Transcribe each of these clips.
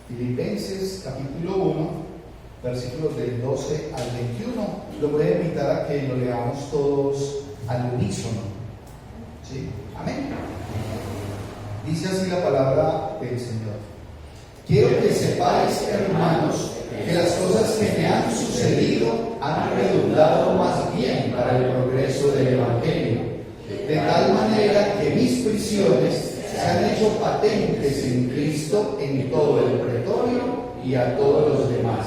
Filipenses capítulo 1, versículos del 12 al 21. Lo voy a invitar a que lo leamos todos al unísono. ¿Sí? Amén. Dice así la palabra del Señor. Quiero que sepáis, hermanos, que las cosas que me han sucedido han redundado más bien para el progreso del Evangelio, de tal manera que mis prisiones se han hecho patentes en Cristo en todo el pretorio y a todos los demás.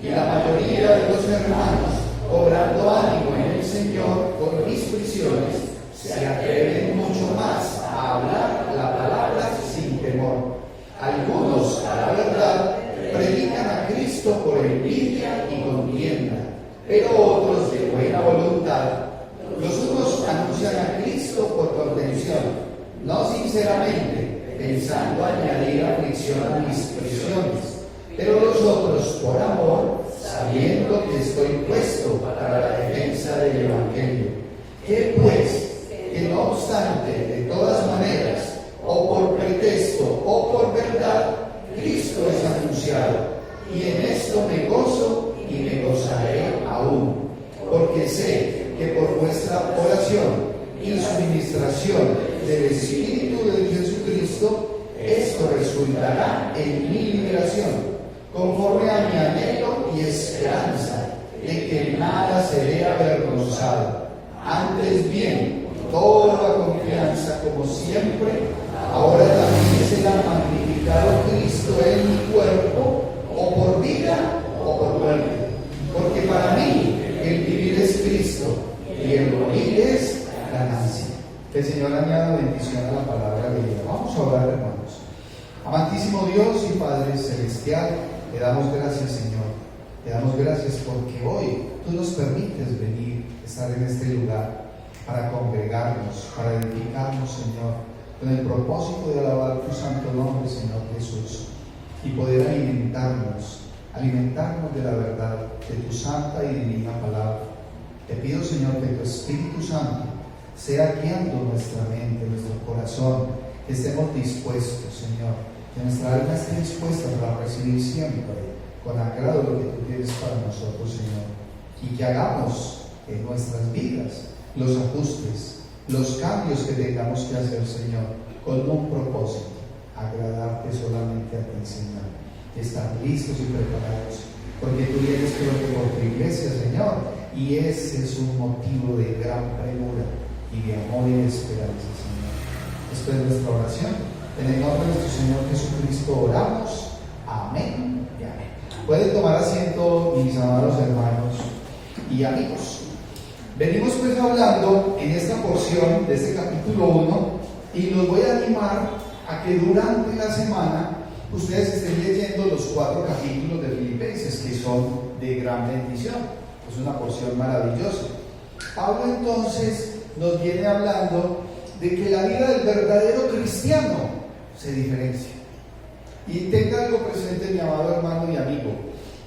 Y la mayoría de los hermanos, cobrando ánimo en el Señor con mis prisiones, se atreven mucho más a hablar la palabra sin temor. Algunos, a la verdad, predican a Cristo por envidia y contienda, pero otros de buena voluntad. Los unos anuncian a Cristo por contención, no sinceramente, pensando añadir aflicción a mis prisiones, pero los otros por amor, sabiendo que estoy puesto para la defensa del Evangelio. ¿Qué pues? Que no obstante, de todas maneras, o por pretexto o por verdad, Cristo es anunciado, y en esto me gozo y me gozaré aún, porque sé que por vuestra oración y suministración del Espíritu de Jesucristo, esto resultará en mi liberación, conforme a mi anhelo y esperanza de que nada seré avergonzado. Antes bien, toda confianza, como siempre, ahora también será magnificado Cristo en mi cuerpo, o por vida o por muerte. Porque para mí el vivir es Cristo y el morir es ganancia. Que el Señor añada bendición a la palabra de vida. Vamos a orar, hermanos. Amantísimo Dios y Padre Celestial, le damos gracias, Señor. Le damos gracias porque hoy tú nos permites venir, estar en este lugar para congregarnos, para edificarnos, Señor, con el propósito de alabar tu santo nombre, Señor Jesús, y poder alimentarnos de la verdad, de tu santa y divina palabra. Te pido, Señor, que tu Espíritu Santo sea guiando nuestra mente, nuestro corazón, que estemos dispuestos, Señor, que nuestra alma esté dispuesta para recibir siempre con agrado lo que tú tienes para nosotros, Señor, y que hagamos en nuestras vidas los ajustes, los cambios que tengamos que hacer, Señor, con un propósito: agradarte solamente a ti, Señor. Estar listos y preparados, porque tú vienes por tu iglesia, Señor, y ese es un motivo de gran premura y de amor y de esperanza, Señor. Después de nuestra oración, en el nombre de nuestro Señor Jesucristo oramos. Amén y amén. Pueden tomar asiento, mis amados hermanos y amigos. Venimos pues hablando en esta porción de este capítulo 1 y los voy a animar a que durante la semana ustedes estén leyendo los 4 capítulos de Filipenses, que son de gran bendición. Es una porción maravillosa. Pablo entonces nos viene hablando de que la vida del verdadero cristiano se diferencia. Y tenga algo presente, mi amado hermano y amigo: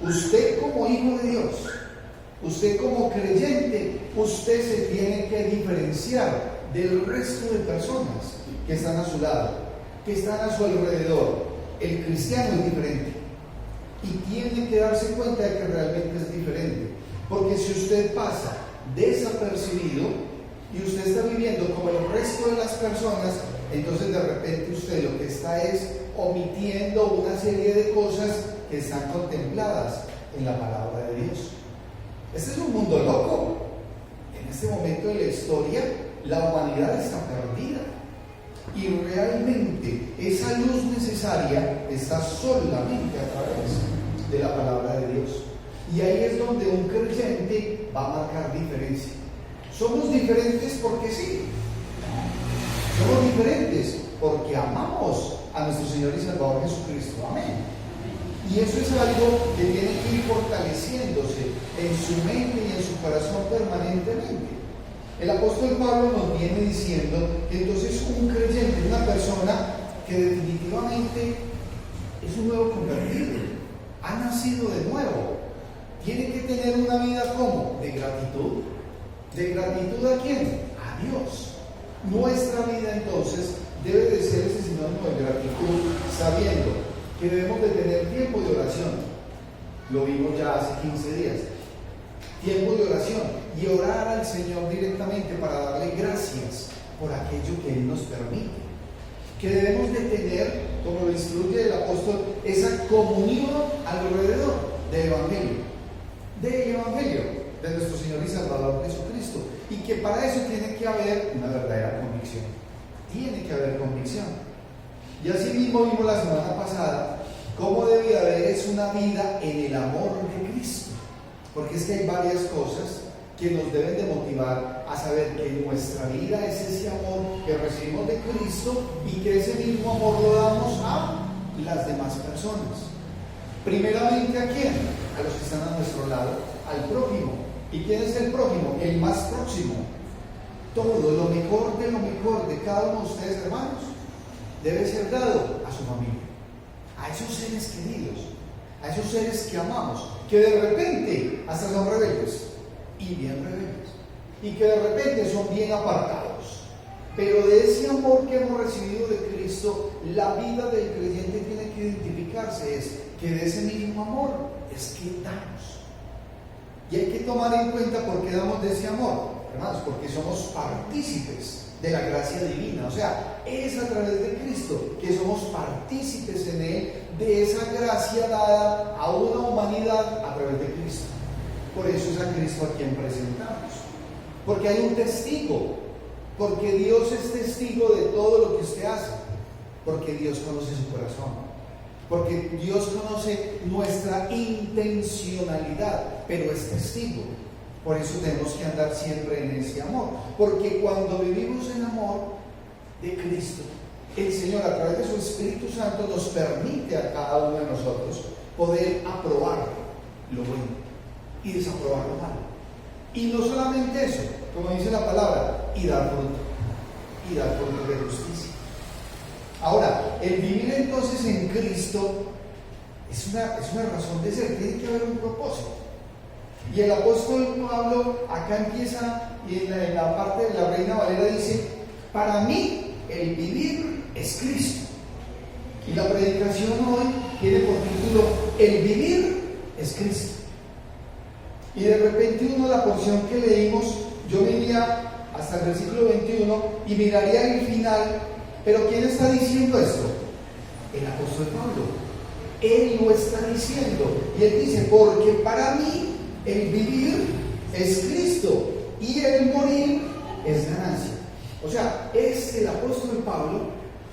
usted como hijo de Dios, usted como creyente, usted se tiene que diferenciar del resto de personas que están a su lado, que están a su alrededor. El cristiano es diferente y tiene que darse cuenta de que realmente es diferente, porque si usted pasa desapercibido y usted está viviendo como el resto de las personas, entonces de repente usted lo que está es omitiendo una serie de cosas que están contempladas en la palabra de Dios. Este es un mundo loco. En este momento de la historia, la humanidad está perdida. Y realmente esa luz necesaria está solamente a través de la palabra de Dios. Y ahí es donde un creyente va a marcar diferencia. Somos diferentes porque sí. Somos diferentes porque amamos a nuestro Señor y Salvador Jesucristo. Amén. Y eso es algo que tiene que ir fortaleciéndose en su mente y en su corazón permanentemente. El apóstol Pablo nos viene diciendo que entonces un creyente es una persona que definitivamente es un nuevo convertido, ha nacido de nuevo, tiene que tener una vida ¿cómo? De gratitud. ¿De gratitud a quién? A Dios. Nuestra vida entonces debe de ser ese sinónimo de gratitud, sabiendo que debemos de tener tiempo de oración. Lo vimos ya hace 15 días. Tiempo de oración y orar al Señor directamente para darle gracias por aquello que Él nos permite. Que debemos de tener, como lo instruye el apóstol, esa comunión alrededor del Evangelio de nuestro Señor y Salvador Jesucristo, y que para eso tiene que haber una verdadera convicción. Tiene que haber convicción. Y así mismo vimos la semana pasada cómo debe haber es una vida en el amor de Cristo, porque es que hay varias cosas que nos deben de motivar a saber que nuestra vida es ese amor que recibimos de Cristo y que ese mismo amor lo damos a las demás personas. Primeramente, ¿a quién? A los que están a nuestro lado, al prójimo. ¿Y quién es el prójimo? El más próximo. Todo lo mejor de cada uno de ustedes, hermanos, debe ser dado a su familia, a esos seres queridos, a esos seres que amamos, que de repente hasta son rebeldes, y bien rebeldes, y que de repente son bien apartados. Pero de ese amor que hemos recibido de Cristo, la vida del creyente tiene que identificarse, es que de ese mismo amor es que damos. Y hay que tomar en cuenta por qué damos de ese amor, hermanos, porque somos partícipes de la gracia divina. O sea, es a través de Cristo que somos partícipes en Él de esa gracia dada a una humanidad a través de Cristo. Por eso es a Cristo a quien presentamos, porque hay un testigo, porque Dios es testigo de todo lo que usted hace, porque Dios conoce su corazón, porque Dios conoce nuestra intencionalidad, pero es testigo. Por eso tenemos que andar siempre en ese amor, porque cuando vivimos en amor de Cristo, el Señor a través de su Espíritu Santo nos permite a cada uno de nosotros poder aprobar lo bueno y desaprobar lo malo. Y no solamente eso, como dice la palabra, y dar fruto de justicia. Ahora, el vivir entonces en Cristo es una razón de ser, tiene que haber un propósito. Y el apóstol Pablo acá empieza, y en la parte de la Reina Valera dice: para mí el vivir es Cristo. Y la predicación hoy tiene por título: el vivir es Cristo. Y de repente uno, la porción que leímos, yo me iría hasta el versículo 21 y miraría el final. Pero ¿quién está diciendo esto? El apóstol Pablo. Él lo está diciendo. Y él dice: porque para mí el vivir es Cristo y el morir es ganancia. O sea, es el apóstol Pablo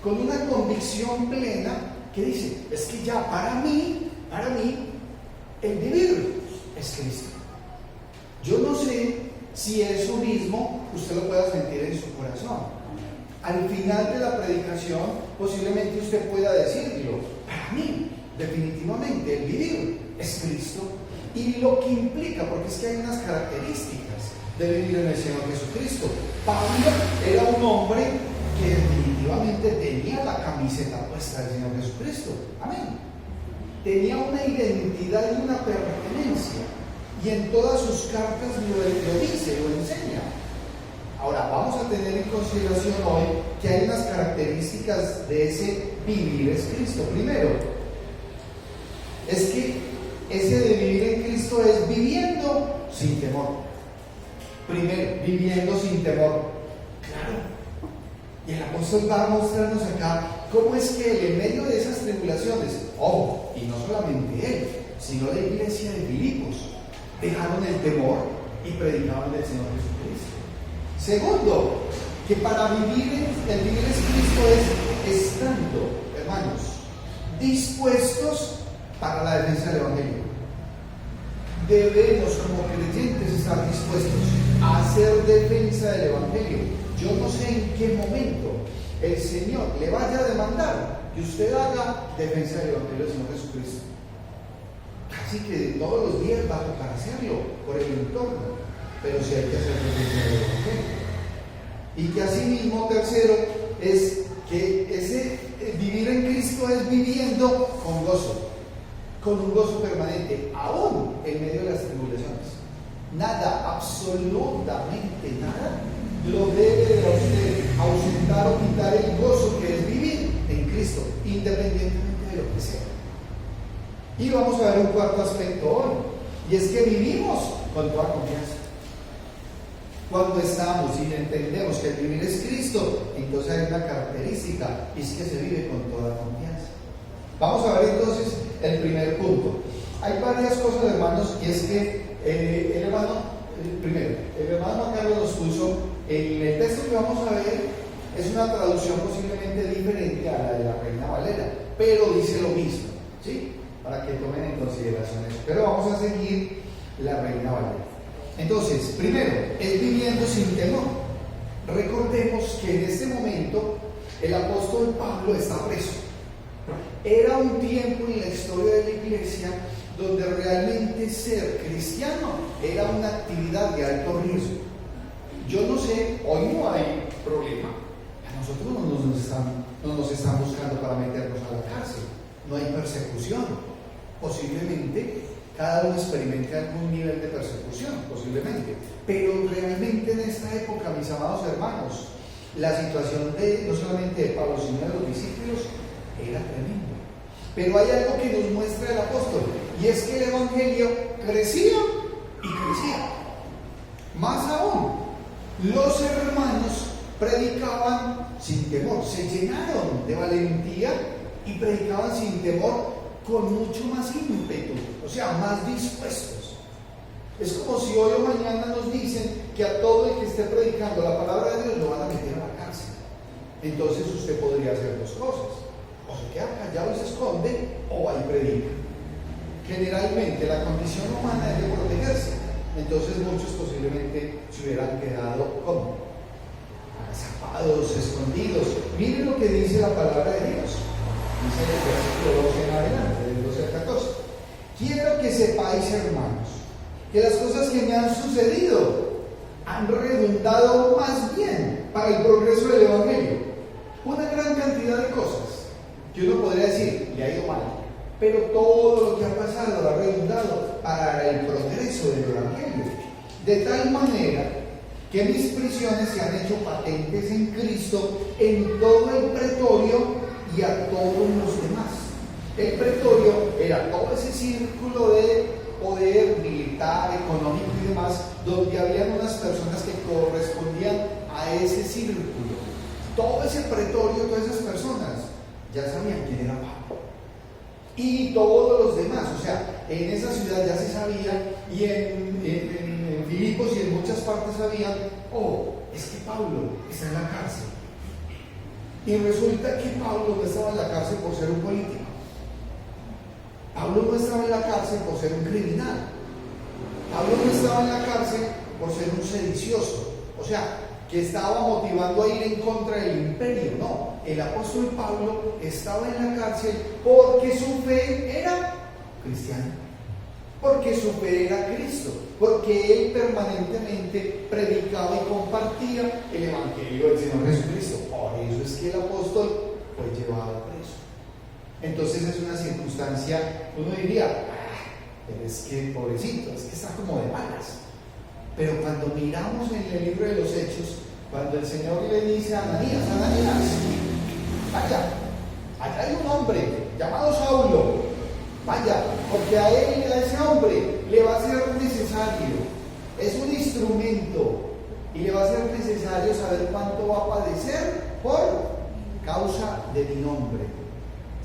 con una convicción plena que dice: es que ya para mí el vivir es Cristo. Yo no sé si eso mismo usted lo pueda sentir en su corazón. Al final de la predicación, posiblemente usted pueda decirlo: para mí, definitivamente, el vivir es Cristo. Y lo que implica, porque es que hay unas características de vivir en el Señor Jesucristo. Pablo era un hombre que definitivamente tenía la camiseta puesta del Señor Jesucristo. Amén. Tenía una identidad y una pertenencia. Y en todas sus cartas lo dice, lo enseña. Ahora, vamos a tener en consideración hoy que hay unas características de ese vivir es Cristo. Primero, es que ese de vivir en Cristo es viviendo sin temor. Primero, viviendo sin temor. Claro. Y el apóstol va a mostrarnos acá cómo es que él, en medio de esas tribulaciones, y no solamente él, sino la iglesia de Filipos, dejaron el temor y predicaban del Señor Jesucristo. Segundo, que para vivir el vivir es Cristo es estando, hermanos, dispuestos para la defensa del Evangelio. Debemos como creyentes estar dispuestos a hacer defensa del Evangelio. Yo no sé en qué momento el Señor le vaya a demandar que usted haga defensa del Evangelio del Señor Jesucristo. Casi que todos los días va a tocar hacerlo por el entorno, pero sí hay que hacer defensa del Evangelio. Y que asimismo, tercero, es que ese vivir en Cristo es viviendo con gozo, con un gozo permanente, aún en medio de las tribulaciones. Nada, absolutamente nada, lo debe de usted ausentar o quitar el gozo que es vivir en Cristo, independientemente de lo que sea. Y vamos a ver un cuarto aspecto hoy, y es que vivimos con toda confianza. Cuando estamos y entendemos que el vivir es Cristo, entonces hay una característica, y es que se vive con toda confianza. Vamos a ver entonces el primer punto. Hay varias cosas, hermanos, y es que el hermano Carlos nos puso, en el texto que vamos a ver, es una traducción posiblemente diferente a la de la Reina Valera, pero dice lo mismo, ¿sí? Para que tomen en consideración eso. Pero vamos a seguir la Reina Valera. Entonces, primero, es viviendo sin temor. Recordemos que en este momento el apóstol Pablo está preso. Era un tiempo en la historia de la iglesia donde realmente ser cristiano era una actividad de alto riesgo. Yo no sé, hoy no hay problema. A nosotros no nos están buscando para meternos a la cárcel. No hay persecución. Posiblemente cada uno experimente algún nivel de persecución, posiblemente. Pero realmente en esta época, mis amados hermanos, la situación no solamente de Pablo, sino de los discípulos, era tremenda. Pero hay algo que nos muestra el apóstol, y es que el evangelio crecía y crecía. Más aún, los hermanos predicaban sin temor, se llenaron de valentía y predicaban sin temor con mucho más ímpetu, o sea, más dispuestos. Es como si hoy o mañana nos dicen que a todo el que esté predicando la palabra de Dios lo van a meter a la cárcel. Entonces usted podría hacer dos cosas: o se queda callado y se esconde, o va y predica. Generalmente la condición humana es de protegerse, entonces muchos posiblemente se hubieran quedado como agazapados, escondidos. Miren lo que dice la palabra de Dios. Dice el versículo 12 en adelante, del 12 al 14. Quiero que sepáis, hermanos, que las cosas que me han sucedido han redundado más bien para el progreso del evangelio. Una gran cantidad de cosas que uno podría decir, le ha ido mal, pero todo lo que ha pasado ha redundado para el progreso del evangelio. De tal manera que mis prisiones se han hecho patentes en Cristo en todo el pretorio y a todos los demás. El pretorio era todo ese círculo de poder militar, económico y demás, donde habían unas personas que correspondían a ese círculo. Todo ese pretorio, todas esas personas ya sabían quién era Pablo. Y todos los demás, o sea, en esa ciudad ya se sabía, y en Filipos y en muchas partes sabían, oh, es que Pablo está en la cárcel. Y resulta que Pablo no estaba en la cárcel por ser un político. Pablo no estaba en la cárcel por ser un criminal. Pablo no estaba en la cárcel por ser un sedicioso. O sea, que estaba motivando a ir en contra del imperio. No, el apóstol Pablo estaba en la cárcel porque su fe era cristiana. Porque su fe era Cristo. Porque él permanentemente predicaba y compartía el evangelio del Señor Jesucristo. Por eso es que el apóstol fue llevado preso. Entonces es una circunstancia, uno diría, pero es que pobrecito, es que está como de malas. Pero cuando miramos en el libro de los Hechos, cuando el Señor le dice a Ananías, vaya, allá hay un hombre llamado Saulo, vaya, porque a ese hombre le va a ser necesario, es un instrumento, y le va a ser necesario saber cuánto va a padecer por causa de mi nombre.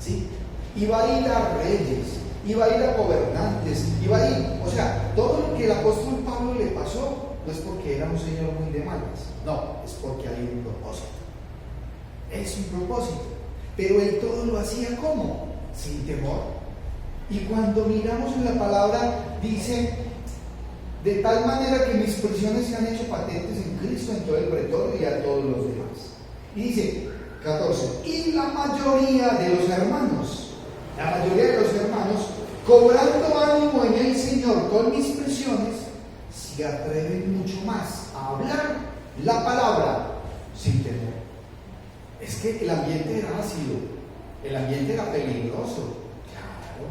¿Sí? Y va a ir a reyes, y va a ir a gobernantes, y va a ir, o sea, todo lo que el apóstol Pablo le pasó no es porque era un señor muy de malas, no, es porque hay un propósito. Es un propósito. Pero él todo lo hacía ¿cómo? Sin temor. Y cuando miramos en la palabra, dice, de tal manera que mis prisiones se han hecho patentes en Cristo, en todo el pretorio y a todos los demás. Y dice, 14, y la mayoría de los hermanos, cobrando ánimo en el Señor con mis prisiones, se atreven mucho más a hablar la palabra sin temor. Es que el ambiente era ácido, el ambiente era peligroso. Claro,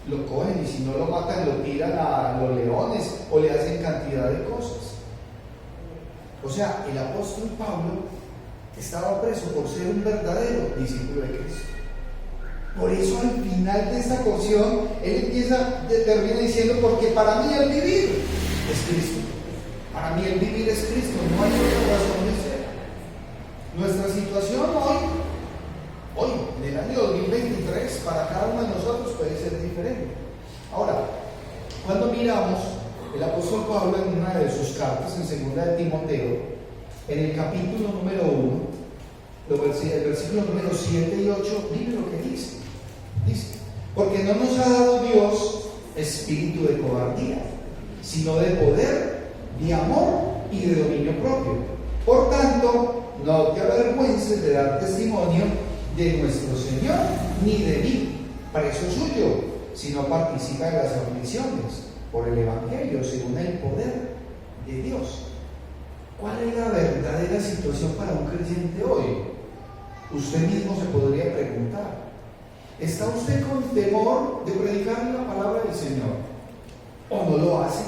lo cogen y si no lo matan, lo tiran a los leones o le hacen cantidad de cosas. O sea, el apóstol Pablo estaba preso por ser un verdadero discípulo de Cristo. Por eso al final de esta porción, él termina diciendo, porque para mí el vivir es Cristo. Para mí el vivir es Cristo, no hay otra razón de ser. Nuestra situación hoy, en el año 2023, para cada uno de nosotros puede ser diferente. Ahora, cuando miramos el apóstol Pablo en una de sus cartas, en segunda de Timoteo, en el capítulo número 1, el versículo número 7 y 8, mire lo que dice. Dice, porque no nos ha dado Dios espíritu de cobardía, sino de poder, de amor y de dominio propio. Por tanto, no te avergüences de dar testimonio de nuestro Señor, ni de mí, preso suyo, sino participa de las aflicciones por el Evangelio, según el poder de Dios. ¿Cuál es la verdadera situación para un creyente hoy? Usted mismo se podría preguntar. ¿Está usted con temor de predicar la palabra del Señor? ¿O no lo hace?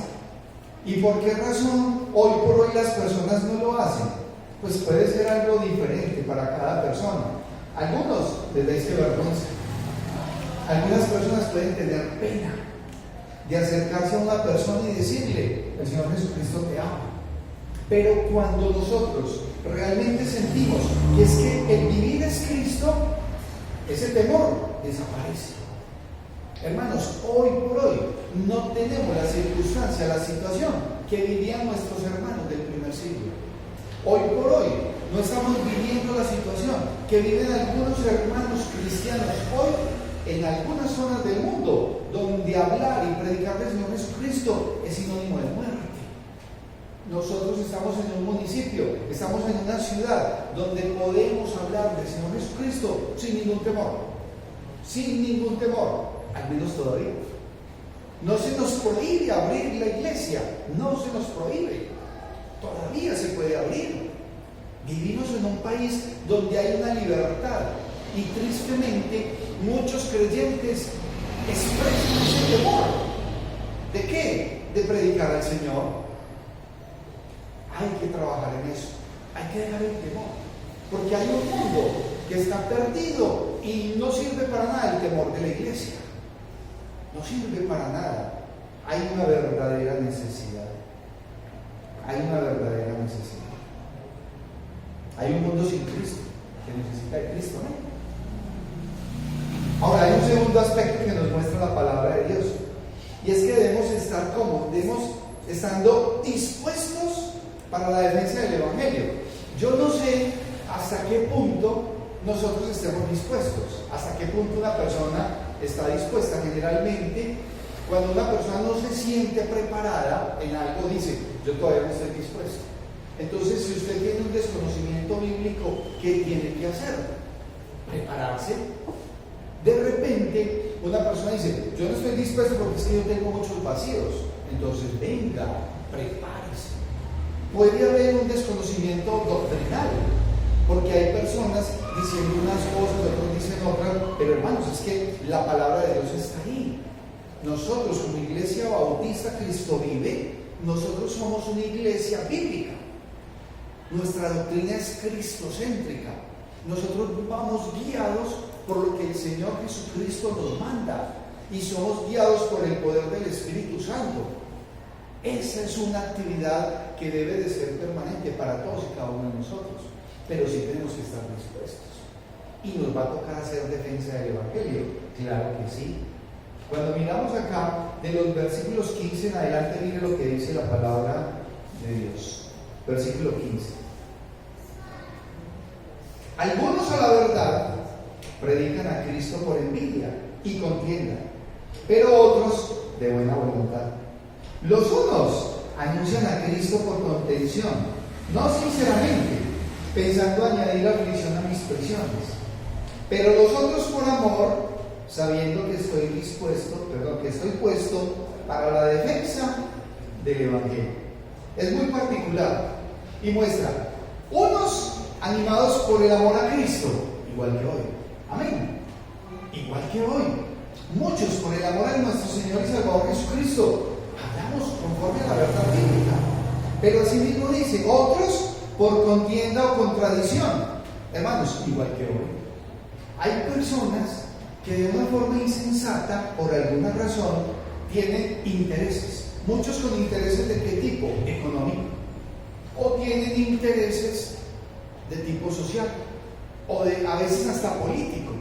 ¿Y por qué razón hoy por hoy las personas no lo hacen? Pues puede ser algo diferente para cada persona. Algunos les dais vergüenza. Algunas personas pueden tener pena de acercarse a una persona y decirle, el Señor Jesucristo te ama. Pero cuando nosotros realmente sentimos que es que el vivir es Cristo, ese temor desaparece. Hermanos, hoy por hoy no tenemos la circunstancia, la situación que vivían nuestros hermanos del primer siglo. Hoy por hoy no estamos viviendo la situación que viven algunos hermanos cristianos hoy en algunas zonas del mundo, donde hablar y predicar del Señor Jesucristo es sinónimo de muerte. Nosotros estamos en un municipio, estamos en una ciudad donde podemos hablar del Señor Jesucristo sin ningún temor. Sin ningún temor, al menos todavía. No se nos prohíbe abrir la iglesia, no se nos prohíbe. Todavía se puede abrir. Vivimos en un país donde hay una libertad y tristemente muchos creyentes expresan ese temor. ¿De qué? De predicar al Señor. Hay que trabajar en eso, hay que dejar el temor, porque hay un mundo que está perdido y no sirve para nada el temor de la iglesia, no sirve para nada. Hay una verdadera necesidad, hay una verdadera necesidad. Hay un mundo sin Cristo, que necesita de Cristo, ¿no? Ahora hay un segundo aspecto que nos muestra la palabra de Dios, y es que debemos estar como, estando dispuestos para la defensa del Evangelio. Yo no sé hasta qué punto nosotros estemos dispuestos, hasta qué punto una persona está dispuesta. Generalmente, cuando una persona no se siente preparada en algo, dice, yo todavía no estoy dispuesto. Entonces, si usted tiene un desconocimiento bíblico, ¿qué tiene que hacer? Prepararse. De repente, una persona dice, yo no estoy dispuesto porque es que yo tengo muchos vacíos. Entonces, venga, prepárese. Puede haber un desconocimiento doctrinal, porque hay personas diciendo unas cosas, otros dicen otras, pero hermanos, es que la palabra de Dios está ahí. Nosotros como Iglesia Bautista Cristo Vive, nosotros somos una iglesia bíblica. Nuestra doctrina es cristocéntrica. Nosotros vamos guiados por lo que el Señor Jesucristo nos manda y somos guiados por el poder del Espíritu Santo. Esa es una actividad que debe de ser permanente para todos y cada uno de nosotros, pero sí tenemos que estar dispuestos. Y nos va a tocar hacer defensa del Evangelio, claro que sí. Cuando miramos acá, de los versículos 15 en adelante, mire lo que dice la palabra de Dios. Versículo 15. Algunos a la verdad predican a Cristo por envidia y contienda, pero otros de buena voluntad. Los unos anuncian a Cristo por contención, no sinceramente, pensando añadir aflicción a mis prisiones, pero los otros por amor, sabiendo que estoy puesto para la defensa del Evangelio. Es muy particular y muestra unos animados por el amor a Cristo, igual que hoy. Amén. Igual que hoy. Muchos por el amor a nuestro Señor y Salvador Jesucristo. Hablamos conforme a la verdad bíblica. Pero así mismo dice, otros por contienda o contradicción. Hermanos, igual que hoy. Hay personas que de una forma insensata, por alguna razón, tienen intereses. Muchos con intereses de qué tipo? Económico. O tienen intereses de tipo social. O a veces hasta político.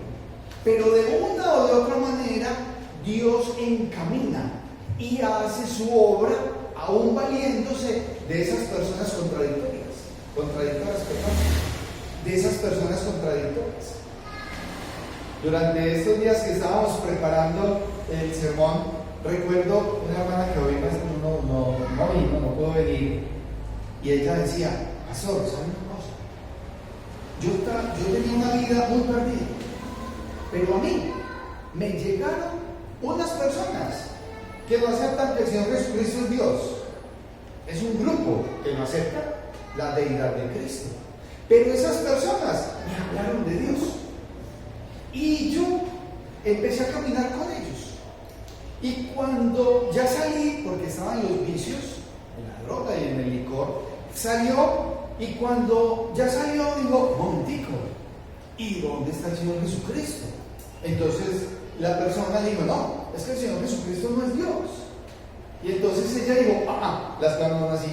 Pero de una o de otra manera, Dios encamina y hace su obra, aún valiéndose de esas personas contradictorias. De esas personas contradictorias. Durante estos días que estábamos preparando el sermón, recuerdo una hermana que hoy no pudo venir, y ella decía: pastor, ¿sabe una cosa? Yo tenía una vida muy perdida, pero a mí me llegaron unas personas que no aceptan que el Señor Jesucristo es Dios. Es un grupo que no acepta la deidad de Cristo. Pero esas personas me hablaron de Dios. Y yo empecé a caminar con ellos. Y cuando ya salí, porque estaban los vicios, en la droga y en el licor, salió, y cuando ya salió, digo: momentico, ¿y dónde está el Señor Jesucristo? Entonces la persona dijo: no, es que el Señor Jesucristo no es Dios. Y entonces ella dijo: las manos así.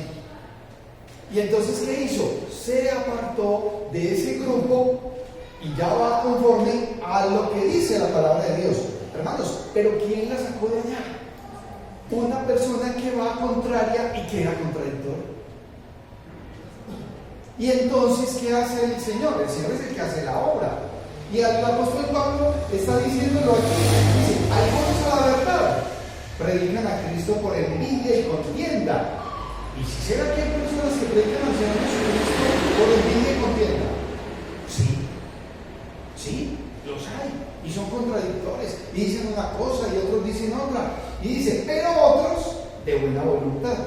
Y entonces, ¿qué hizo? Se apartó de ese grupo y ya va conforme a lo que dice la palabra de Dios. Hermanos, pero ¿quién la sacó de allá? Una persona que va contraria y que era contradictoria. Y entonces, ¿qué hace el Señor? El Señor es el que hace la obra. Y el apóstol Pablo está diciéndolo aquí. Dice: algunos a la verdad predican a Cristo por envidia y contienda. ¿Y si será que hay personas que predican al Señor Jesucristo por envidia y contienda? Sí, los hay. Y son contradictores. Y dicen una cosa y otros dicen otra. Y dice: pero otros de buena voluntad.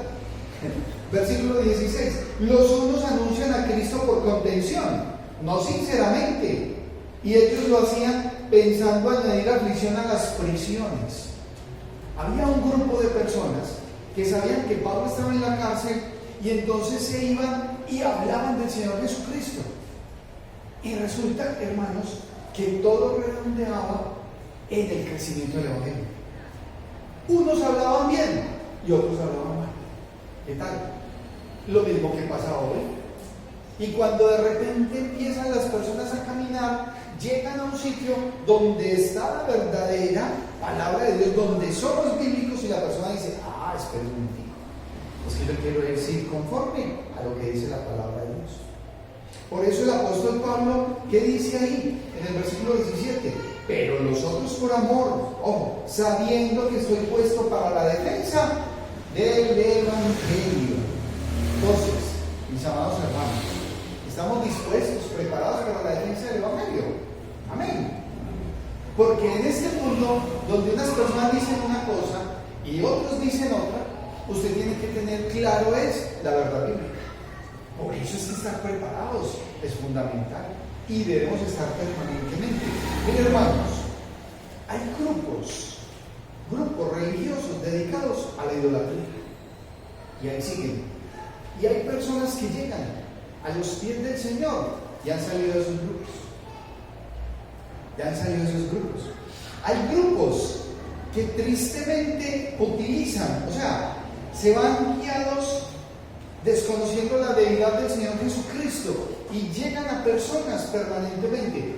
Versículo 16. Los unos anuncian a Cristo por contención, no sinceramente. Y ellos lo hacían pensando añadir aflicción a las prisiones. Había un grupo de personas que sabían que Pablo estaba en la cárcel, y entonces se iban y hablaban del Señor Jesucristo. Y resulta, hermanos, que todo redondeaba en el crecimiento del Evangelio. Unos hablaban bien y otros hablaban mal. ¿Qué tal? Lo mismo que pasa hoy. Y cuando de repente empiezan las personas a caminar, llegan a un sitio donde está la verdadera palabra de Dios, donde son los bíblicos, y la persona dice: espera un momentico, es que yo quiero decir conforme a lo que dice la palabra de Dios. Por eso el apóstol Pablo, ¿qué dice ahí? En el versículo 17: pero los otros por amor, sabiendo que estoy puesto para la defensa del Evangelio. Entonces, mis amados hermanos, estamos dispuestos, preparados para la defensa del Evangelio. Amén. Porque en este mundo, donde unas personas dicen una cosa y otros dicen otra, usted tiene que tener claro es la verdad bíblica. Por eso es que estar preparados es fundamental y debemos estar permanentemente. Miren, hermanos, hay grupos religiosos dedicados a la idolatría, y ahí siguen. Y hay personas que llegan a los pies del Señor y han salido de esos grupos. Hay grupos que tristemente utilizan, se van guiados desconociendo la deidad del Señor Jesucristo, y llegan a personas permanentemente,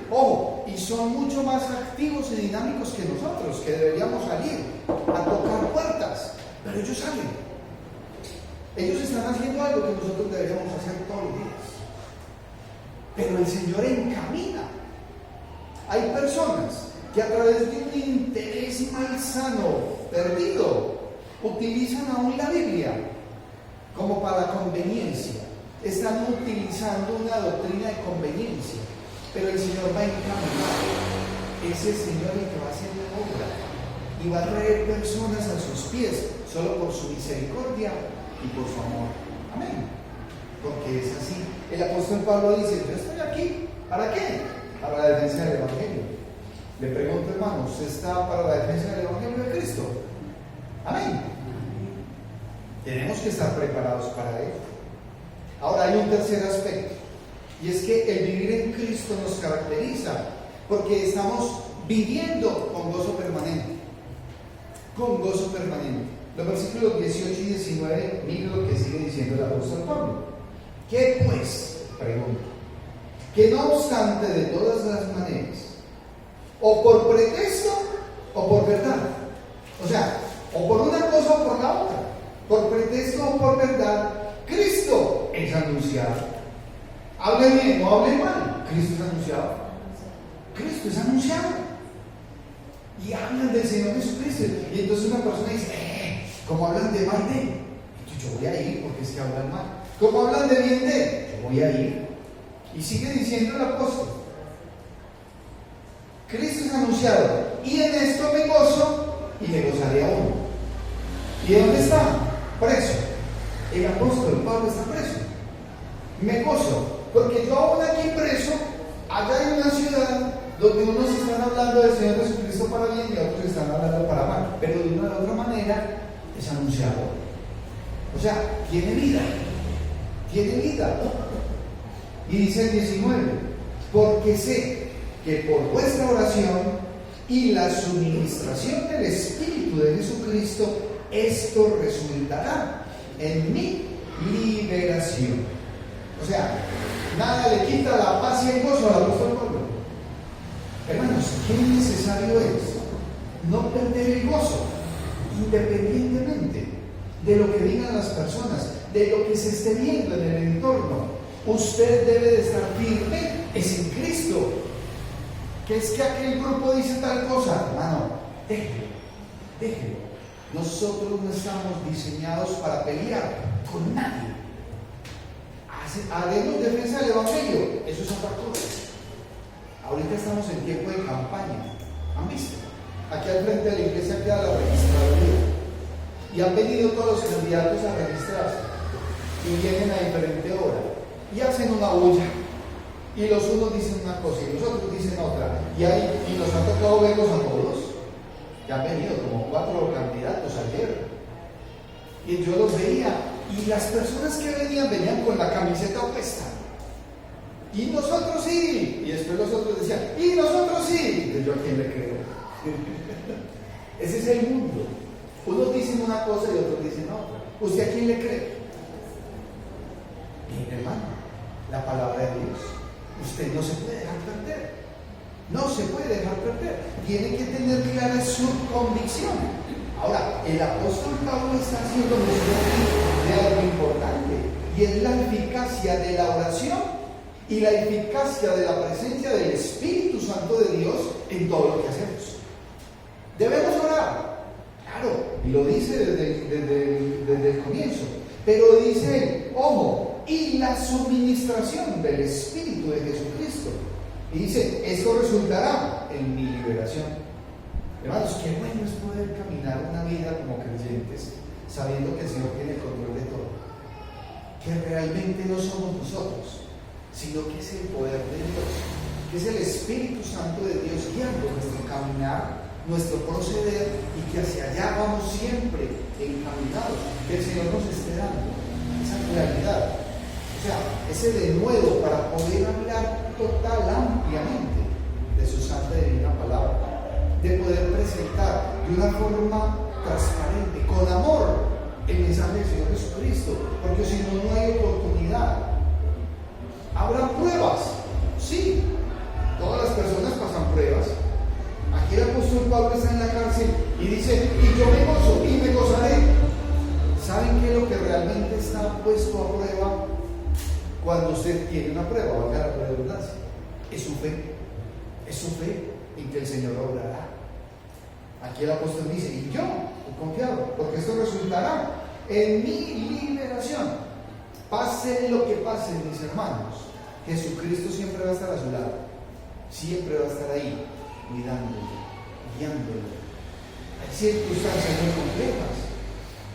y son mucho más activos y dinámicos que nosotros, que deberíamos salir a tocar puertas, pero ellos salen. Ellos están haciendo algo que nosotros deberíamos hacer todos los días, pero el Señor encamina. Hay personas que a través de un interés malsano, perdido, utilizan aún la Biblia como para conveniencia. Están utilizando una doctrina de conveniencia, pero el Señor va a encaminar. Es el Señor el que va a hacer la obra y va a traer personas a sus pies solo por su misericordia y por su amor. Amén. Porque es así. El apóstol Pablo dice: yo estoy aquí, ¿para qué? Para la defensa del Evangelio. Le pregunto, hermano, ¿usted está para la defensa del Evangelio de Cristo? Amén. Tenemos que estar preparados para ello. Ahora hay un tercer aspecto, y es que el vivir en Cristo nos caracteriza, porque estamos viviendo con gozo permanente. Con gozo permanente. Los versículos 18 y 19, miren lo que sigue diciendo el apóstol Pablo. ¿Qué pues? Pregunta. Que no obstante de todas las maneras, o por pretexto o por verdad. O sea, o por una cosa o por la otra. Por pretexto o por verdad, Cristo es anunciado. Hable bien o hable mal, Cristo es anunciado. Cristo es anunciado. Y hablan del Señor Jesucristo. Y entonces una persona dice, ¿cómo hablan de mal de él? Yo voy a ir porque es que hablan mal. ¿Cómo hablan de bien de él? Yo voy a ir. Y sigue diciendo el apóstol, Cristo es anunciado, y en esto me gozo y me gozaré aún. ¿Y dónde está? Preso. El apóstol Pablo está preso. Me gozo, porque yo aún aquí preso, allá hay una ciudad donde unos están hablando del Señor Jesucristo para bien y otros están hablando para mal, pero de una u otra manera es anunciado. O sea, tiene vida. Tiene vida. Y dice el 19, porque sé que por vuestra oración y la suministración del Espíritu de Jesucristo, esto resultará en mi liberación. O sea, nada le quita la paz y el gozo al apóstol Pablo. Hermanos, qué necesario es no perder el gozo, independientemente de lo que digan las personas, de lo que se esté viendo en el entorno. Usted debe de estar firme, es en Cristo. Que es que aquel grupo dice tal cosa, hermano, déjelo. Nosotros no estamos diseñados para pelear con nadie. Haremos defensa del Evangelio, eso es otra cosa. Ahorita estamos en tiempo de campaña. ¿Han visto? Aquí al frente de la iglesia queda la registraduría. Y han venido todos los candidatos a registrarse. Y vienen a diferente hora. Y hacen una bulla. Y los unos dicen una cosa y los otros dicen otra. Y nos ha tocado verlos a todos. Ya han venido como 4 candidatos ayer. Y yo los veía. Y las personas que venían con la camiseta opuesta. Y nosotros sí. Y después los otros decían, y nosotros sí. Entonces, ¿yo a quién le creo? Ese es el mundo. Unos dicen una cosa y otros dicen otra. ¿Usted a quién le cree? Bien, hermano, la palabra de Dios. Usted no se puede dejar perder. No se puede dejar perder. Tiene que tener clara su convicción. Ahora, el apóstol Pablo está haciendo mención de algo importante, y es la eficacia de la oración y la eficacia de la presencia del Espíritu Santo de Dios en todo lo que hacemos. Debemos orar, claro, y lo dice desde el comienzo, pero dice él, ojo, y la suministración del Espíritu de Jesucristo. Y dice, esto resultará en mi liberación. Hermanos, qué bueno es poder caminar una vida como creyentes, sabiendo que el Señor tiene el control de todo. Que realmente no somos nosotros, sino que es el poder de Dios, que es el Espíritu Santo de Dios guiando nuestro caminar, nuestro proceder, y que hacia allá vamos siempre encaminados, que el Señor nos esté dando esa realidad. O sea, ese denuedo para poder hablar total, ampliamente de su santa y divina palabra, de poder presentar de una forma transparente, con amor, el mensaje del Señor Jesucristo, porque si no, no hay oportunidad. Habrá pruebas, sí, todas las personas pasan pruebas. Aquí el apóstol Pablo está en la cárcel y dice, y yo me gozo y me gozaré. ¿Saben qué es lo que realmente está puesto a prueba cuando usted tiene una prueba? Valga la redundancia. Es su fe en que el Señor obrará. Aquí el apóstol dice, y yo he confiado, porque esto resultará en mi liberación. Pase lo que pase, mis hermanos, Jesucristo siempre va a estar a su lado, siempre va a estar ahí, cuidándolo, guiándolo. Hay circunstancias muy complejas,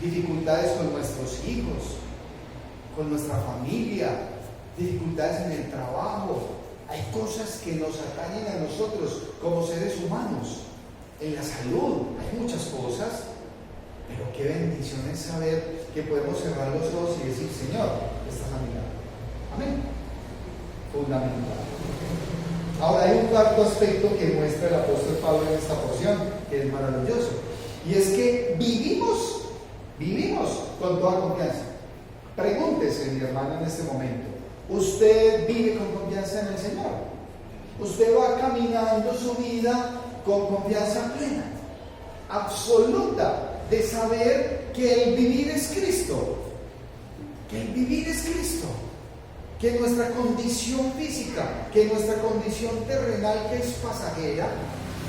dificultades con nuestros hijos, con nuestra familia, dificultades en el trabajo. Hay cosas que nos atañen a nosotros como seres humanos. En la salud hay muchas cosas, pero qué bendición es saber que podemos cerrar los ojos y decir, Señor, estás a mi lado. Amén. Fundamental. Ahora hay un cuarto aspecto que muestra el apóstol Pablo en esta porción, que es maravilloso, y es que vivimos con toda confianza. Pregúntese, mi hermano, en este momento, ¿usted vive con confianza en el Señor? ¿Usted va caminando su vida con confianza plena, absoluta, de saber que el vivir es Cristo? Que el vivir es Cristo. Que nuestra condición física, que nuestra condición terrenal, que es pasajera,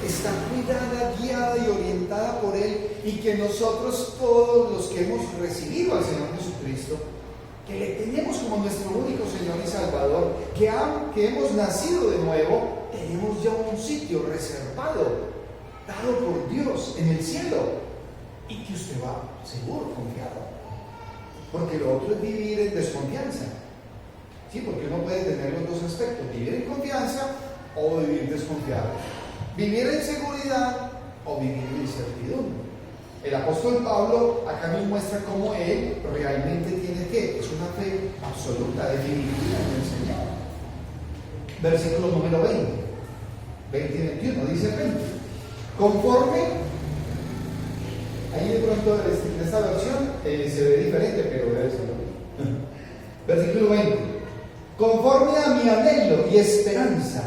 está cuidada, guiada y orientada por Él, y que nosotros, todos los que hemos recibido al Señor Jesucristo, que le tenemos como nuestro único Señor y Salvador, que hemos nacido de nuevo, tenemos ya un sitio reservado, dado por Dios en el cielo, y que usted va seguro, confiado, porque lo otro es vivir en desconfianza. Sí, porque uno puede tener los dos aspectos, vivir en confianza o vivir desconfiado, vivir en seguridad o vivir en incertidumbre. El apóstol Pablo acá nos muestra cómo él realmente tiene que, es una fe absoluta, definitiva en el Señor. Versículo número 20 y 21, dice 20. Conforme, ahí de pronto en esta versión se ve diferente, pero debe ser. Versículo 20. Conforme a mi anhelo y esperanza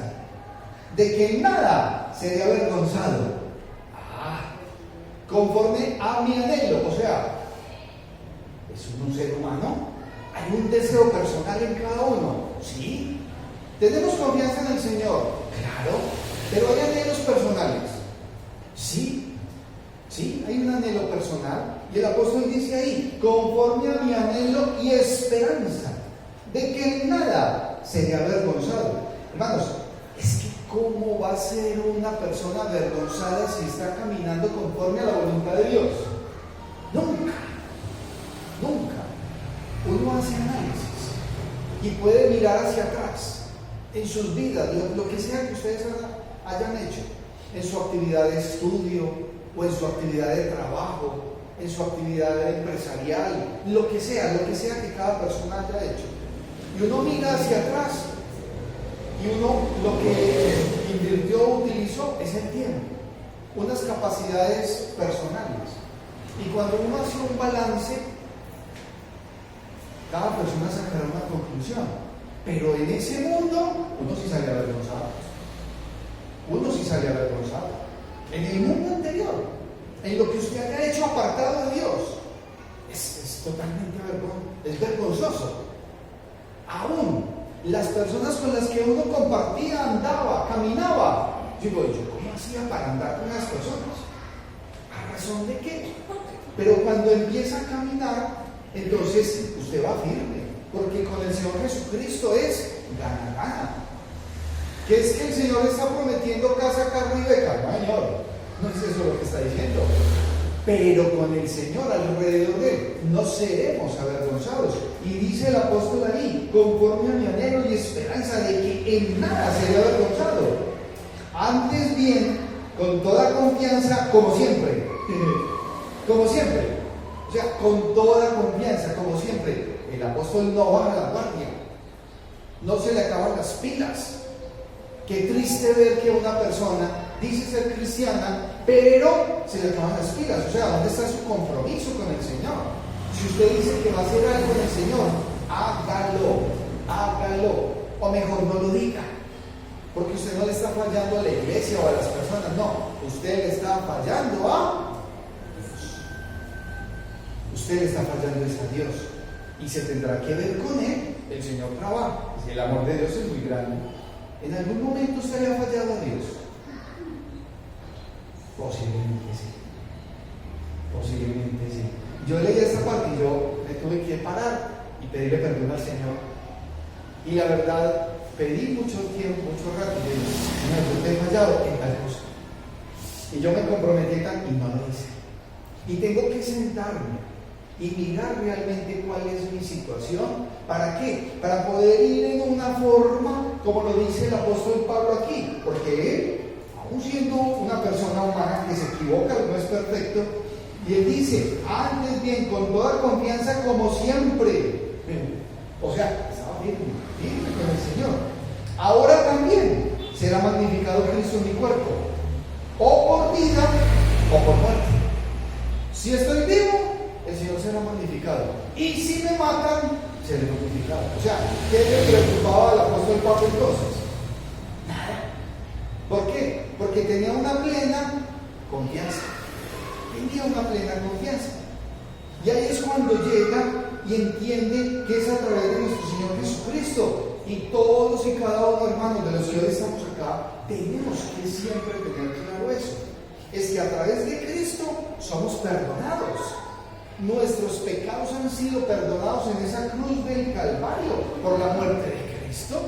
de que nada seré avergonzado. Conforme a mi anhelo, o sea, es un ser humano, hay un deseo personal en cada uno, ¿sí? ¿Tenemos confianza en el Señor? Claro, pero hay anhelos personales, ¿sí? Sí, hay un anhelo personal, y el apóstol dice ahí, conforme a mi anhelo y esperanza de que nada seré avergonzado. Hermanos, es que ¿cómo va a ser una persona avergonzada si está caminando conforme a la voluntad de Dios? Nunca. Uno hace análisis y puede mirar hacia atrás en sus vidas, lo que sea que ustedes hayan hecho, en su actividad de estudio o en su actividad de trabajo, en su actividad empresarial, lo que sea que cada persona haya hecho. Y uno mira hacia atrás y uno lo que invirtió o utilizó es el tiempo, unas capacidades personales. Y cuando uno hace un balance, cada persona sacará una conclusión. Pero en ese mundo, uno sí sale avergonzado. En el mundo anterior, en lo que usted haya hecho apartado de Dios, es totalmente vergonzoso. Aún las personas con las que uno compartía, andaba, caminaba, digo yo, ¿cómo hacía para andar con las personas? ¿A razón de qué? Pero cuando empieza a caminar, entonces usted va firme, porque con el Señor Jesucristo es gana. ¿Qué es que el Señor está prometiendo casa, carro y beca? No, Señor, no es eso lo que está diciendo. Pero con el Señor alrededor de Él no seremos avergonzados. Y dice el apóstol ahí, conforme a mi anhelo y esperanza de que en nada seré avergonzado. Antes bien, con toda confianza, como siempre. Como siempre. O sea, con toda confianza, como siempre. El apóstol no baja la guardia. No se le acaban las pilas. Qué triste ver que una persona dice ser cristiana, pero se le acaban las pilas. O sea, ¿dónde está su compromiso con el Señor? Si usted dice que va a hacer algo con el Señor, hágalo. O mejor, no lo diga. Porque usted no le está fallando a la iglesia o a las personas, no. Usted le está fallando a Dios. Usted le está fallando a Dios. Y se tendrá que ver con Él. El Señor trabaja. Si el amor de Dios es muy grande. ¿En algún momento usted le ha fallado a Dios? Posiblemente sí. Yo leí esta parte y yo me tuve que parar y pedirle perdón al Señor. Y la verdad, pedí mucho tiempo, mucho rato, y le dije, Señor, yo te he fallado en tal cosa. Y yo me comprometí y no lo hice. Y tengo que sentarme y mirar realmente cuál es mi situación. ¿Para qué? Para poder ir en una forma, como lo dice el apóstol Pablo aquí, porque él, aún siendo una persona humana que se equivoca, no es perfecto, y él dice, antes bien, con toda confianza como siempre. O sea, estaba firme con el Señor. Ahora también, será magnificado Cristo en mi cuerpo, o por vida o por muerte. Si estoy vivo, el Señor será magnificado, y si me matan, seré magnificado. O sea, ¿qué le preocupaba al apóstol Pablo entonces? Nada. ¿Por qué? Porque tenía una plena confianza. Tenía una plena confianza. Y ahí es cuando llega y entiende que es a través de nuestro Señor Jesucristo. Y todos y cada uno, hermanos, de los que hoy estamos acá, tenemos que siempre tener claro eso. Es que a través de Cristo somos perdonados. Nuestros pecados han sido perdonados en esa cruz del Calvario por la muerte de Cristo.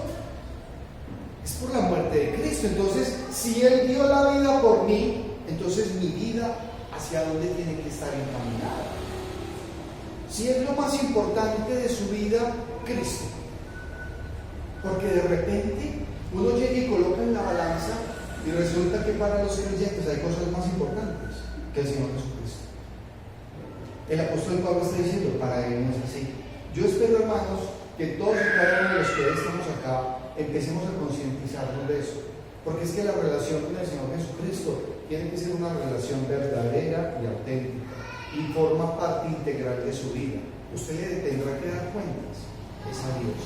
Es por la muerte de Cristo. Entonces, si Él dio la vida por mí, entonces mi vida, ¿hacia dónde tiene que estar encaminada? Si es lo más importante de su vida, Cristo. Porque de repente uno llega y coloca en la balanza y resulta que para los creyentes hay cosas más importantes que el Señor Jesucristo. El apóstol Pablo está diciendo, para él no es así. Yo espero, hermanos, que todos y cada uno de los que estamos acá empecemos a concientizarnos de eso. Porque es que la relación con el Señor Jesucristo tiene que ser una relación verdadera y auténtica y forma parte integral de su vida. Usted le tendrá que dar cuentas, es a Dios,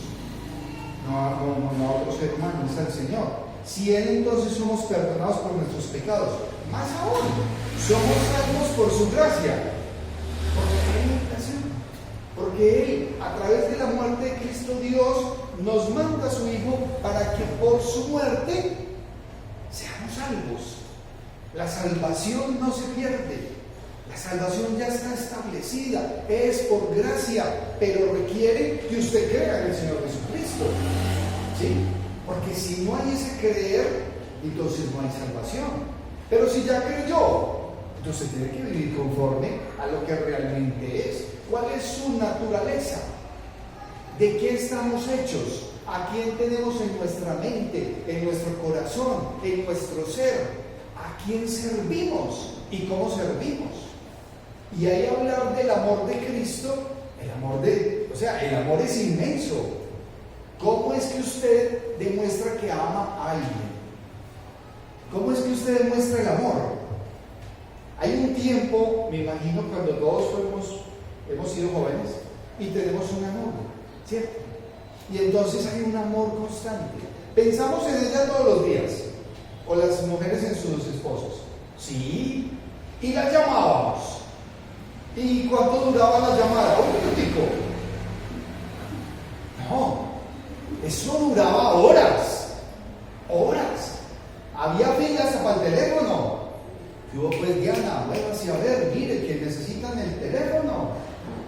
no a otro ser humano, es al Señor. Si Él, entonces somos perdonados por nuestros pecados, más aún, somos salvos por su gracia, porque Él, a través de la muerte de Cristo, Dios nos manda a su Hijo para que por su muerte seamos salvos. La salvación no se pierde, la salvación ya está establecida, es por gracia, pero requiere que usted crea en el Señor Jesucristo, ¿sí? Porque si no hay ese creer, entonces no hay salvación. Pero si ya creyó, entonces tiene que vivir conforme a lo que realmente es. ¿Cuál es su naturaleza? ¿De qué estamos hechos? ¿A quién tenemos en nuestra mente, en nuestro corazón, en nuestro ser? ¿A quién servimos y cómo servimos? Y ahí hablar del amor de Cristo, el amor es inmenso. ¿Cómo es que usted demuestra que ama a alguien? ¿Cómo es que usted demuestra el amor? Hay un tiempo, me imagino, cuando todos hemos sido jóvenes y tenemos un amor, ¿cierto? Y entonces hay un amor constante. Pensamos en ella todos los días, o las mujeres en sus esposos. Sí, y las llamábamos. ¿Y cuánto duraba la llamada? Un minutico. No, eso duraba horas. Horas. Había filas hasta para el teléfono. Yo, pues, Diana, muévase a ver, mire, que necesitan el teléfono.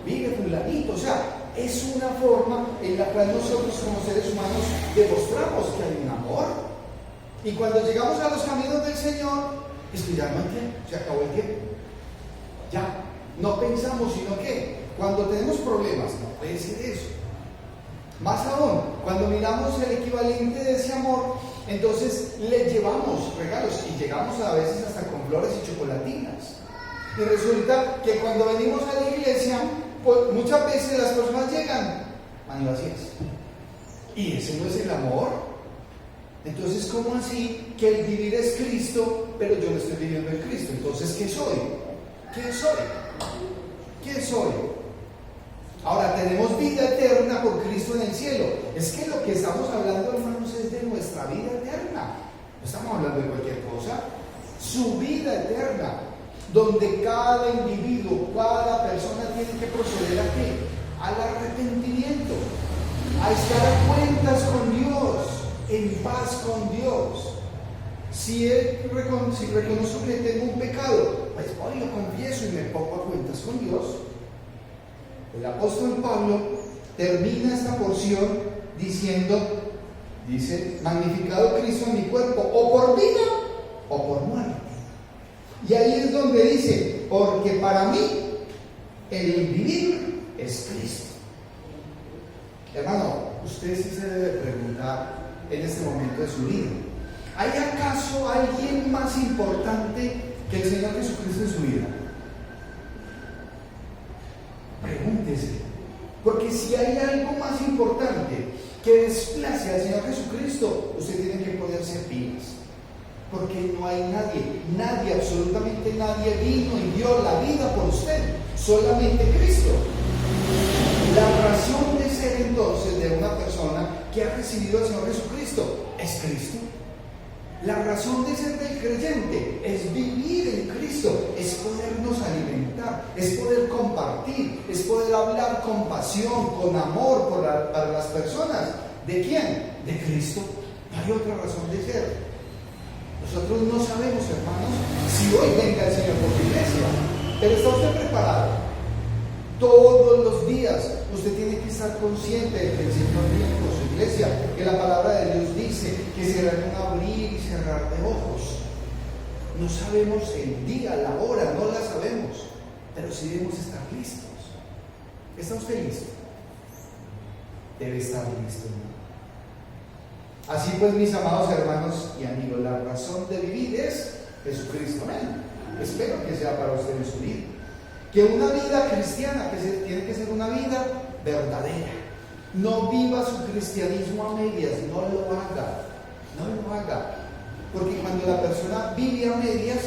Mire, fulanito. O sea, es una forma en la cual nosotros como seres humanos demostramos que hay un amor. Y cuando llegamos a los caminos del Señor, es que ya no hay tiempo, se acabó el tiempo. Ya. No pensamos, sino que cuando tenemos problemas, no puede ser eso. Más aún, cuando miramos el equivalente de ese amor, entonces le llevamos regalos y llegamos a veces hasta con flores y chocolatinas. Y resulta que cuando venimos a la iglesia, pues muchas veces las personas llegan manos vacías. Y ese no es el amor. Entonces, ¿cómo así que el vivir es Cristo, pero yo no estoy viviendo en Cristo? Entonces, ¿qué soy? ¿Qué soy? ¿Qué soy? Ahora, tenemos vida eterna por Cristo en el cielo. Es que lo que estamos hablando, hermanos, es de nuestra vida eterna. No estamos hablando de cualquier cosa. Su vida eterna, donde cada individuo, cada persona tiene que proceder ¿a qué? Al arrepentimiento, a estar a cuentas con Dios, en paz con Dios. Si reconozco que tengo un pecado, pues hoy lo confieso y me pongo a cuentas con Dios. El apóstol Pablo termina esta porción dice, magnificado Cristo en mi cuerpo, o por vida o por muerte. Y ahí es donde dice, porque para mí el vivir es Cristo. Hermano, usted sí se debe preguntar en este momento de su vida, ¿hay acaso alguien más importante que el Señor Jesucristo en su vida? Pregúntese, porque si hay algo más importante que desplace al Señor Jesucristo, usted tiene que ponerse vidas. Porque no hay nadie, absolutamente nadie vino y dio la vida por usted, solamente Cristo. La razón de ser entonces de una persona que ha recibido al Señor Jesucristo es Cristo. La razón de ser del creyente es vivir en Cristo, es podernos alimentar, es poder compartir, es poder hablar con pasión, con amor para las personas. ¿De quién? De Cristo. No hay otra razón de ser. Nosotros no sabemos, hermanos, si hoy venga el Señor por la iglesia, pero ¿está usted preparado? Todos los días usted tiene que estar consciente de que el Señor viene por su iglesia, que la palabra de Dios dice que será en un abrir y cerrar de ojos. No sabemos el día, la hora, no la sabemos, pero sí debemos estar listos. ¿Está usted listo? Debe estar listo, ¿no? Así pues, mis amados hermanos y amigos, la razón de vivir es Jesucristo. Amén. Espero que sea para usted en su vida. Que una vida cristiana tiene que ser una vida verdadera. No viva su cristianismo a medias, no lo haga. Porque cuando la persona vive a medias,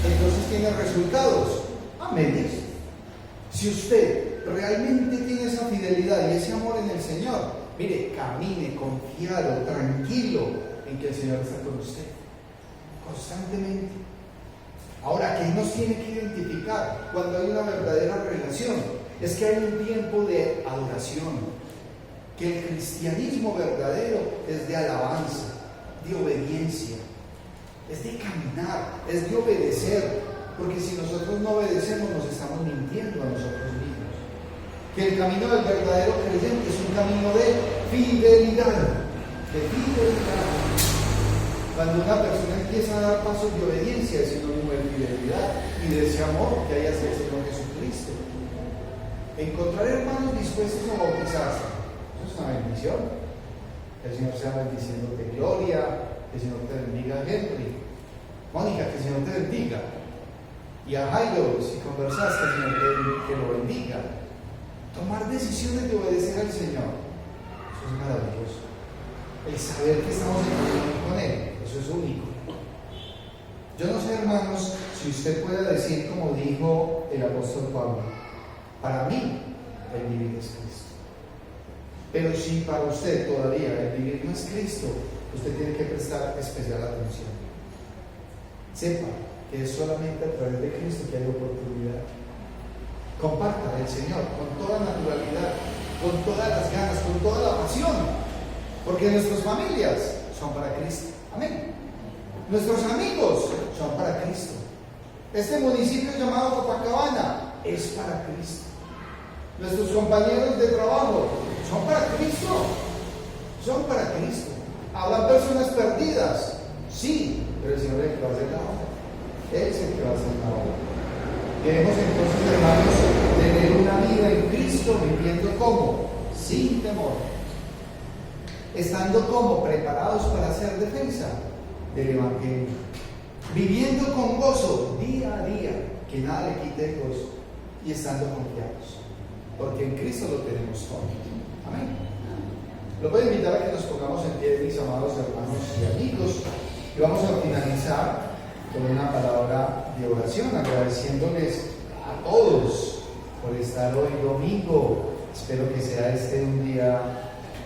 entonces tiene resultados a medias. Si usted realmente tiene esa fidelidad y ese amor en el Señor, mire, camine confiado, tranquilo en que el Señor está con usted constantemente. Ahora, ¿qué nos tiene que identificar cuando hay una verdadera relación? Es que hay un tiempo de adoración, que el cristianismo verdadero es de alabanza, de obediencia, es de caminar, es de obedecer, porque si nosotros no obedecemos nos estamos mintiendo a nosotros mismos. Que el camino del verdadero creyente es un camino de fidelidad, Cuando una persona empieza a dar pasos de obediencia, es sinónimo de fidelidad y de ese amor que hay hacia el Señor Jesucristo. Encontrar hermanos dispuestos a bautizarse, eso es una bendición. El Señor sea bendiciéndote, Gloria, que el Señor te bendiga, Henry, Mónica, que el Señor te bendiga, y a Jairo, si conversaste, el Señor que lo bendiga. Tomar decisiones de obedecer al Señor, eso es maravilloso. El saber que estamos en comunión con Él, eso es único. Yo no sé, hermanos, si usted puede decir como dijo el apóstol Pablo: para mí el vivir es Cristo. Pero si para usted todavía el vivir no es Cristo, usted tiene que prestar especial atención. Sepa que es solamente a través de Cristo que hay oportunidad. Comparta el Señor con toda naturalidad, con todas las ganas, con toda la pasión, porque nuestras familias son para Cristo. Amén. Nuestros amigos son para Cristo. Este municipio llamado Copacabana es para Cristo. Nuestros compañeros de trabajo son para Cristo. Son para Cristo. ¿Habrá personas perdidas? Sí, pero el Señor es el que va a hacer la obra. Él es el que va a hacer la obra. Queremos entonces, hermanos, tener una vida en Cristo, viviendo como, sin temor, estando como preparados para hacer defensa del Evangelio, viviendo con gozo día a día, que nada le quite el gozo, y estando confiados, porque en Cristo lo tenemos todo. Amén. Lo voy a invitar a que nos pongamos en pie, mis amados hermanos y amigos, y vamos a finalizar con una palabra de oración, agradeciéndoles a todos por estar hoy domingo. Espero que sea este un día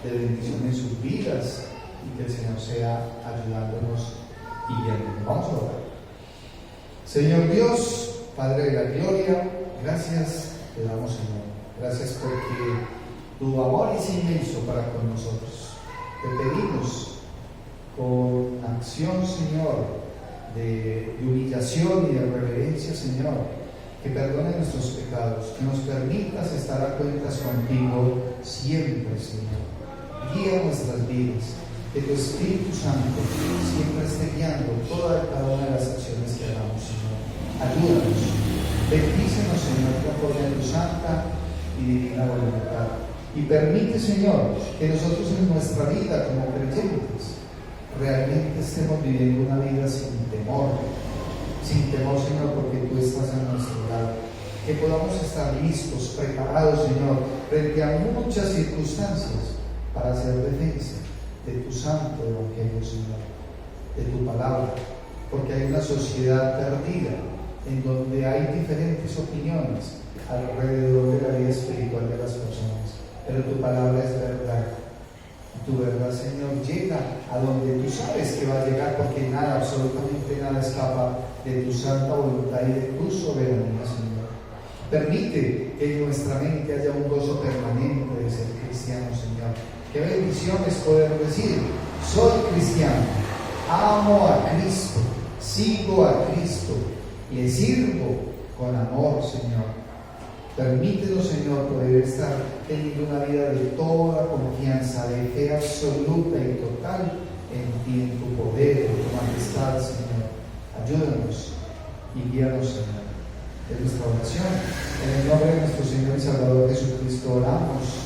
de bendición en sus vidas y que el Señor sea ayudándonos y guiándonos. Vamos a orar. Señor Dios, Padre de la gloria, gracias te damos, Señor. Gracias porque tu amor es inmenso para con nosotros. Te pedimos con acción, Señor, de humillación y de reverencia, Señor, que perdone nuestros pecados, que nos permitas estar a cuentas contigo siempre, Señor. Guía nuestras vidas, que tu Espíritu Santo siempre esté guiando toda y cada una de las acciones que hagamos, Señor. Ayúdanos, bendícenos, Señor, conforme a tu santa y divina voluntad. Y permite, Señor, que nosotros en nuestra vida como creyentes realmente estemos viviendo una vida sin temor, Señor, porque tú estás a nuestro lado. Que podamos estar listos, preparados, Señor, frente a muchas circunstancias para hacer defensa de tu santo evangelio, Señor. de tu palabra, porque hay una sociedad perdida en donde hay diferentes opiniones alrededor de la vida espiritual de las personas, pero tu palabra es verdad. Tu verdad, Señor, llega a donde tú sabes que va a llegar, porque nada, absolutamente nada escapa de tu santa voluntad y de tu soberanía, Señor. Permite que en nuestra mente haya un gozo permanente de ser cristiano, Señor. Qué bendición es poder decir: soy cristiano, amo a Cristo, sigo a Cristo, le sirvo con amor, Señor. Permítenos, Señor, poder estar teniendo una vida de toda confianza, de fe absoluta y total en ti, en tu poder, en tu majestad, Señor. Ayúdanos y guíanos, Señor. Es nuestra oración. En el nombre de nuestro Señor y Salvador Jesucristo oramos.